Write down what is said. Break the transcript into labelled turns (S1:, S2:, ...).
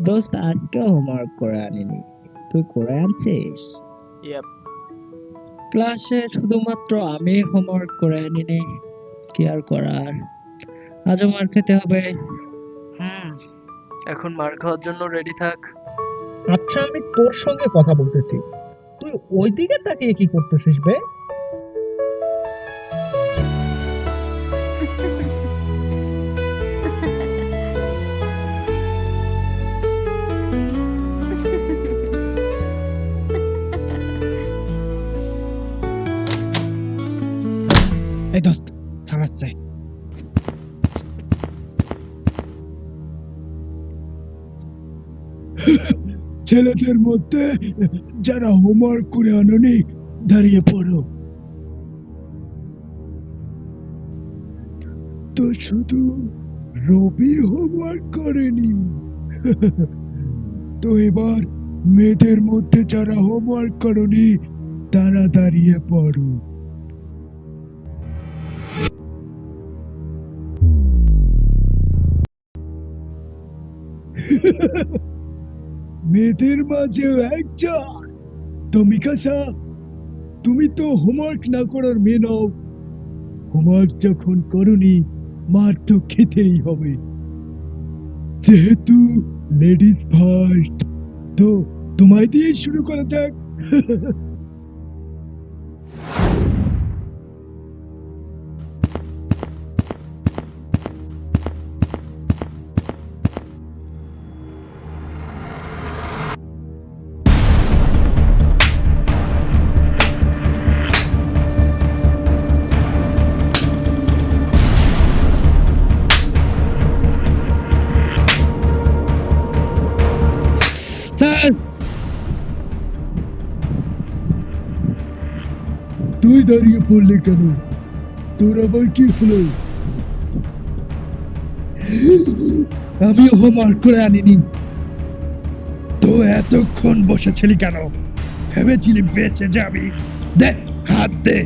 S1: দোস্ত আজকে হোমওয়ার্ক করে আনিনি, তুই করে আনছিস?
S2: ইয়াপ।
S1: ক্লাসে শুধুমাত্র আমি হোমওয়ার্ক করে আনিনি, কি আর করার, আজও মার খেতে হবে।
S2: এখন মার খাওয়ার জন্য রেডি থাক।
S3: আচ্ছা, আমি তোর সঙ্গে কথা বলতেছি, তুই ওইদিকে তাকিয়ে কি করতেছিস বে? এই দোস্ত, ছাড়াচ্ছে।
S4: ছেলেদের মধ্যে যারা হোমওয়ার্ক করে আনোনি দাঁড়িয়ে পড়ো। তো শুধু রবি হোমওয়ার্ক করেনি। তো এবার মেয়েদের মধ্যে যারা হোমওয়ার্ক করনি তারা দাঁড়িয়ে পড়ো। মেয়েদের মাঝেও একজন। তো মিকাসা, তুমি তো হোমওয়ার্ক না করার মেয়ে নও। হোমওয়ার্ক যখন করনি মার তো খেতেই হবে, যেহেতু লেডিস ফার্স্ট। তো তোমায় দিয়ে শুরু করা যাক। তুই দাঁড়িয়ে পড়লে কেন? তোর আবার কি হলো?
S3: আমি হোমওয়ার্ক করে আনিনি। তো এতক্ষণ বসেছিলি কেন? ভেবেছিলি বেঁচে যাবি? দে, হাত দে।